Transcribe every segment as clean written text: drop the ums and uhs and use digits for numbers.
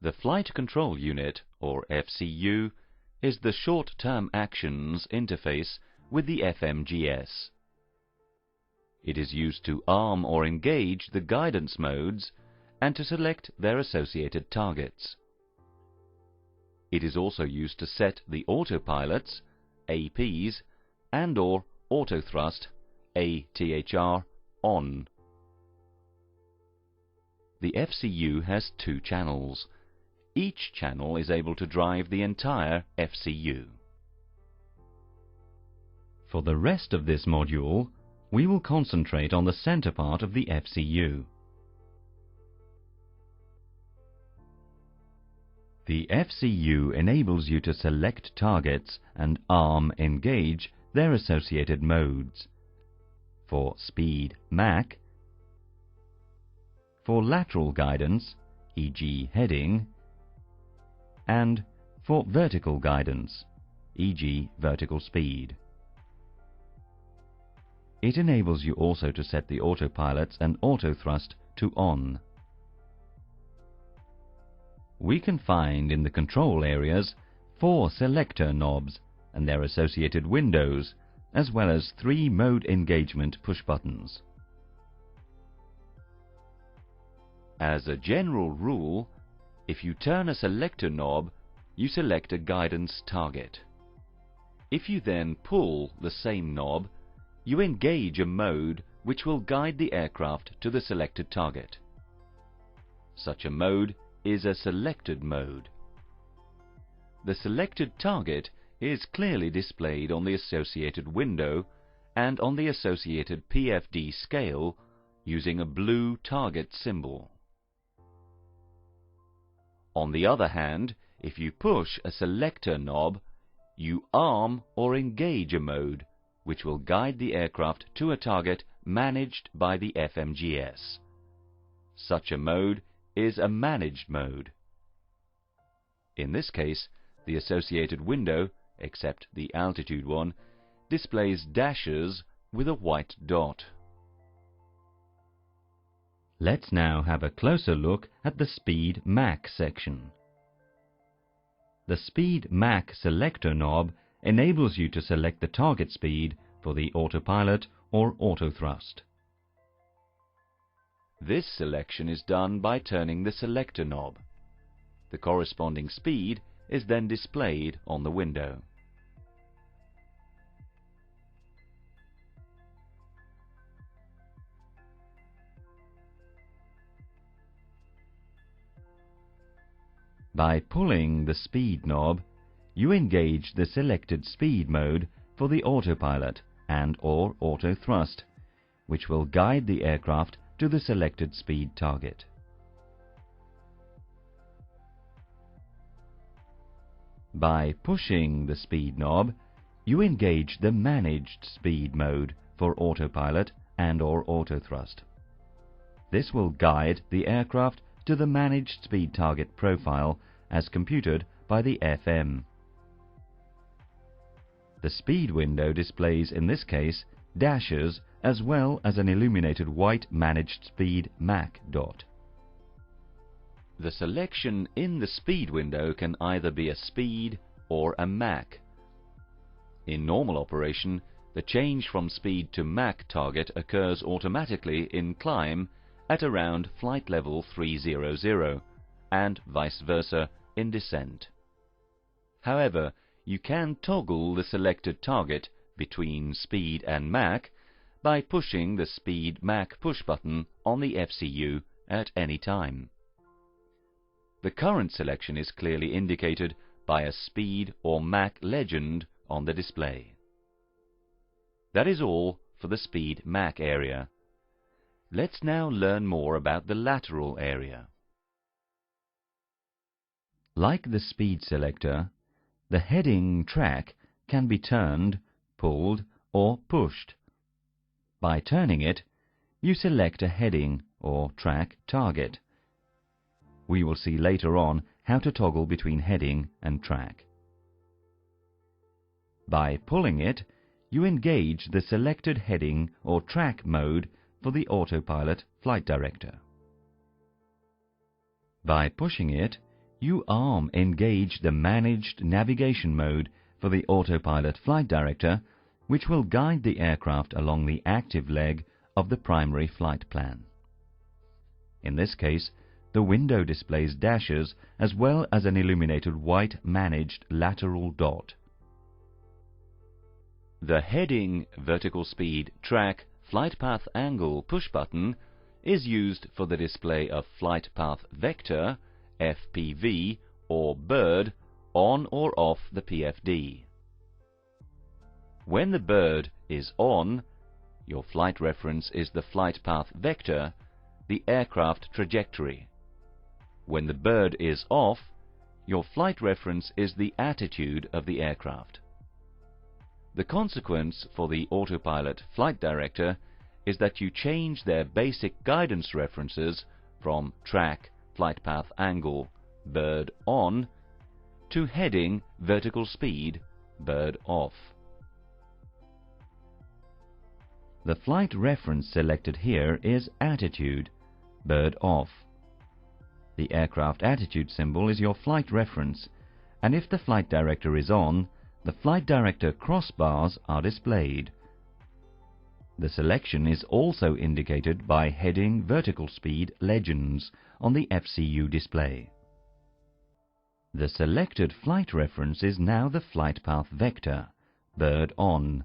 The Flight Control Unit, or FCU, is the short-term actions interface with the FMGS. It is used to arm or engage the guidance modes and to select their associated targets. It is also used to set the autopilots, APs, and/or autothrust, ATHR, on. The FCU has two channels. Each channel is able to drive the entire FCU. For the rest of this module, we will concentrate on the center part of the FCU. The FCU enables you to select targets and arm engage their associated modes. For speed Mach, for lateral guidance, e.g. heading, and for vertical guidance, e.g. vertical speed. It enables you also to set the autopilots and autothrust to on. We can find in the control areas 4 selector knobs and their associated windows, as well as 3 mode engagement push buttons. As a general rule, if you turn a selector knob, you select a guidance target. If you then pull the same knob, you engage a mode which will guide the aircraft to the selected target. Such a mode is a selected mode. The selected target is clearly displayed on the associated window and on the associated PFD scale using a blue target symbol. On the other hand, if you push a selector knob, you arm or engage a mode which will guide the aircraft to a target managed by the FMGS. Such a mode is a managed mode. In this case, the associated window, except the altitude one, displays dashes with a white dot. Let's now have a closer look at the Speed Mach section. The Speed Mach selector knob enables you to select the target speed for the autopilot or autothrust. This selection is done by turning the selector knob. The corresponding speed is then displayed on the window. By pulling the speed knob, you engage the selected speed mode for the autopilot and/or autothrust, which will guide the aircraft to the selected speed target. By pushing the speed knob, you engage the managed speed mode for autopilot and/or autothrust. This will guide the aircraft to the managed speed target profile as computed by the FM. The speed window displays, in this case, dashes as well as an illuminated white managed speed Mach dot. The selection in the speed window can either be a speed or a Mach. In normal operation, the change from speed to Mach target occurs automatically in climb at around flight level 300 and vice versa in descent. However, you can toggle the selected target between speed and Mach by pushing the Speed Mach push button on the FCU at any time. The current selection is clearly indicated by a speed or Mach legend on the display. That is all for the Speed Mach area. Let's now learn more about the lateral area. Like the speed selector, the heading track can be turned, pulled, or pushed. By turning it, you select a heading or track target. We will see later on how to toggle between heading and track. By pulling it, you engage the selected heading or track mode for the autopilot flight director. By pushing it, you engage the Managed Navigation mode for the Autopilot Flight Director, which will guide the aircraft along the active leg of the primary flight plan. In this case, the window displays dashes as well as an illuminated white managed lateral dot. The Heading, Vertical Speed, Track, Flight Path Angle push button is used for the display of Flight Path Vector, FPV, or bird on or off the PFD. When the bird is on, your flight reference is the flight path vector, the aircraft trajectory. When the bird is off, your flight reference is the attitude of the aircraft. The consequence for the Autopilot Flight Director is that you change their basic guidance references from track, flight path angle, bird on, to heading, vertical speed, bird off. The flight reference selected here is attitude, bird off. The aircraft attitude symbol is your flight reference, and if the flight director is on, the flight director crossbars are displayed. The selection is also indicated by heading vertical speed legends on the FCU display. The selected flight reference is now the flight path vector, bird on.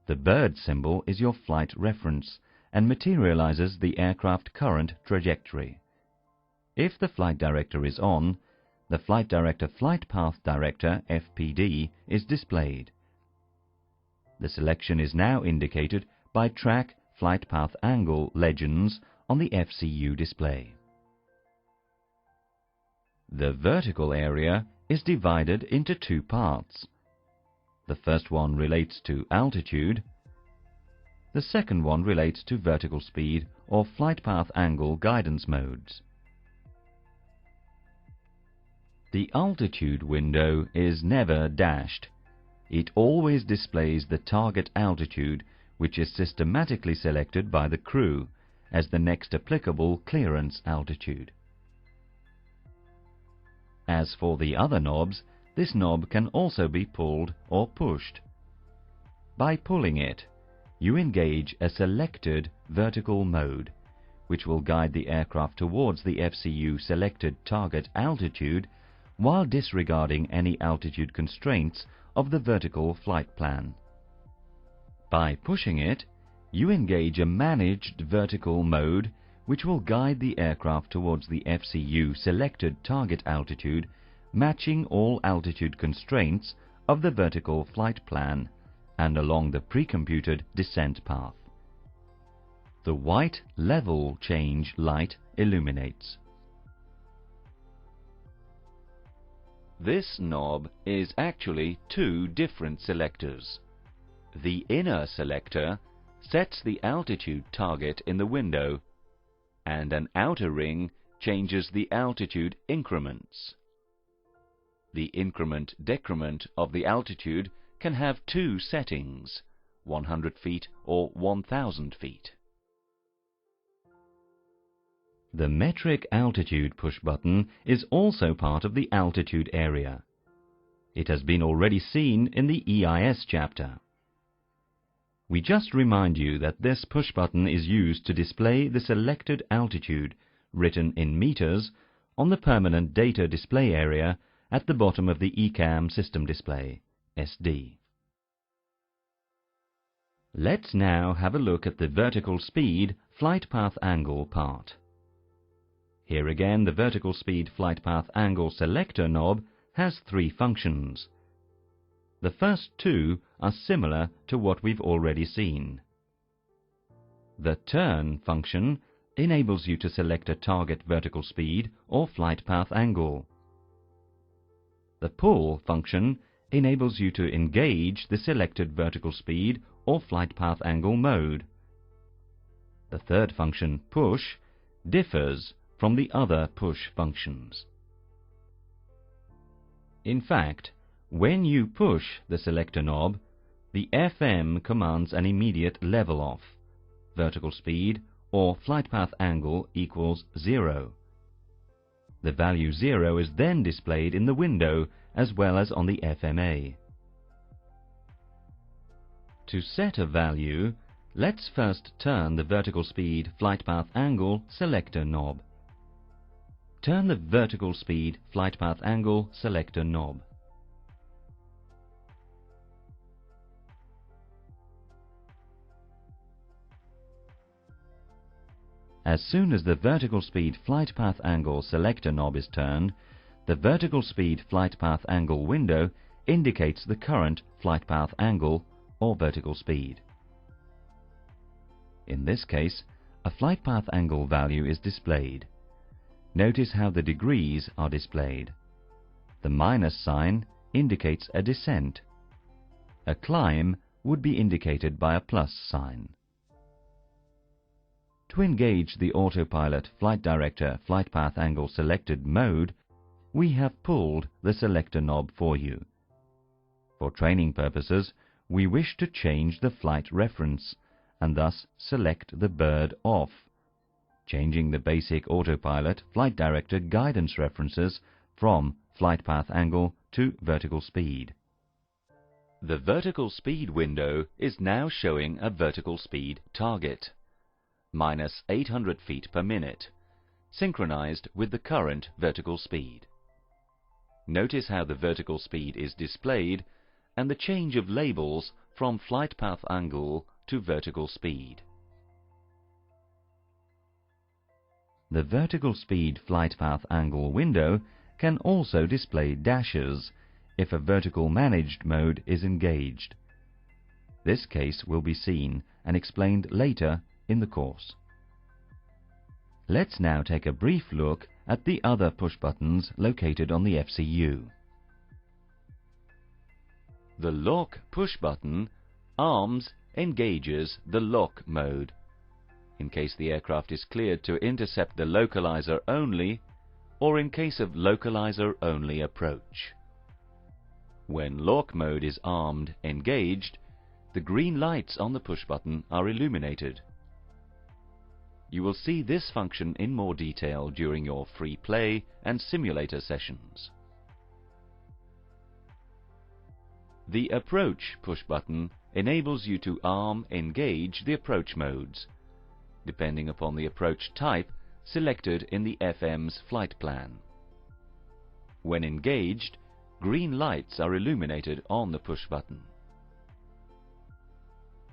The bird symbol is your flight reference and materializes the aircraft current trajectory. If the flight director is on, the Flight Director Flight Path Director FPD is displayed. The selection is now indicated by Track Flight Path Angle legends on the FCU display. The vertical area is divided into two parts. The first one relates to altitude. The second one relates to vertical speed or flight path angle guidance modes. The altitude window is never dashed. It always displays the target altitude, which is systematically selected by the crew as the next applicable clearance altitude. As for the other knobs, this knob can also be pulled or pushed. By pulling it, you engage a selected vertical mode, which will guide the aircraft towards the FCU selected target altitude while disregarding any altitude constraints of the vertical flight plan. By pushing it, you engage a managed vertical mode which will guide the aircraft towards the FCU selected target altitude, matching all altitude constraints of the vertical flight plan and along the pre-computed descent path. The white level change light illuminates. This knob is actually two different selectors. The inner selector sets the altitude target in the window, and an outer ring changes the altitude increments. The increment-decrement of the altitude can have two settings, 100 feet or 1,000 feet. The metric altitude push button is also part of the altitude area. It has been already seen in the EIS chapter. We just remind you that this push button is used to display the selected altitude, written in meters, on the permanent data display area at the bottom of the ECAM system display, SD. Let's now have a look at the vertical speed flight path angle part. Here again, the vertical speed flight path angle selector knob has three functions. The first two are similar to what we've already seen. The turn function enables you to select a target vertical speed or flight path angle. The pull function enables you to engage the selected vertical speed or flight path angle mode. The third function, push, differs from the other push functions. In fact, when you push the selector knob, the FM commands an immediate level off, vertical speed or flight path angle equals 0. The value 0 is then displayed in the window as well as on the FMA. To set a value, let's first turn the vertical speed flight path angle selector knob. Turn the vertical speed flight path angle selector knob. As soon as the vertical speed flight path angle selector knob is turned, the vertical speed flight path angle window indicates the current flight path angle or vertical speed. In this case, a flight path angle value is displayed. Notice how the degrees are displayed. The minus sign indicates a descent. A climb would be indicated by a plus sign. To engage the Autopilot Flight Director Flight Path Angle Selected mode, we have pulled the selector knob for you. For training purposes, we wish to change the flight reference and thus select the bird off, changing the basic Autopilot Flight Director guidance references from flight path angle to vertical speed. The vertical speed window is now showing a vertical speed target, minus 800 feet per minute, synchronized with the current vertical speed. Notice how the vertical speed is displayed and the change of labels from flight path angle to vertical speed. The vertical speed flight path angle window can also display dashes if a vertical managed mode is engaged. This case will be seen and explained later in the course. Let's now take a brief look at the other push buttons located on the FCU. The lock push button arms engages the lock mode in case the aircraft is cleared to intercept the localizer only or in case of localizer only approach. When lock mode is armed engaged, the green lights on the push button are illuminated. You will see this function in more detail during your free play and simulator sessions. The approach push button enables you to arm engage the approach modes, depending upon the approach type selected in the FM's flight plan. When engaged, green lights are illuminated on the push button.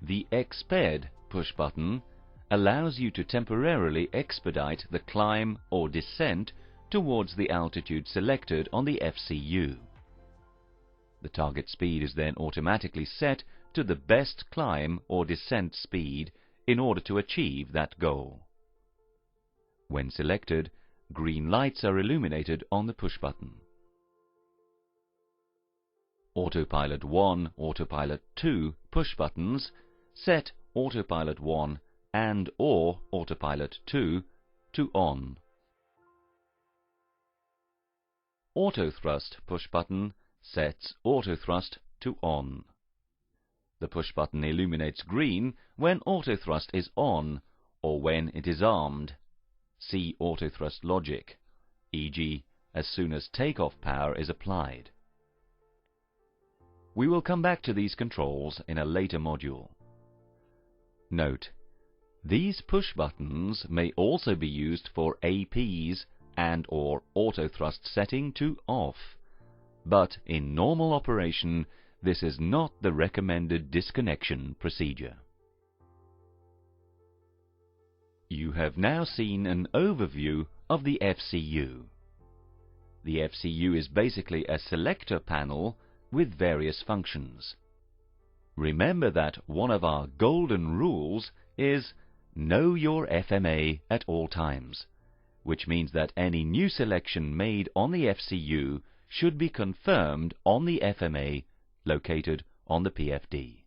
The EXPED push button allows you to temporarily expedite the climb or descent towards the altitude selected on the FCU. The target speed is then automatically set to the best climb or descent speed in order to achieve that goal. When selected, green lights are illuminated on the push button. Autopilot 1, Autopilot 2 push buttons set Autopilot 1 and/or Autopilot 2 to on. Autothrust push button sets autothrust to on. The push button illuminates green when autothrust is on or when it is armed. See autothrust logic, e.g. as soon as takeoff power is applied. We will come back to these controls in a later module. Note: these push buttons may also be used for APs and/or autothrust setting to off, but in normal operation this is not the recommended disconnection procedure. You have now seen an overview of the FCU. The FCU is basically a selector panel with various functions. Remember that one of our golden rules is know your FMA at all times, which means that any new selection made on the FCU should be confirmed on the FMA located on the PFD.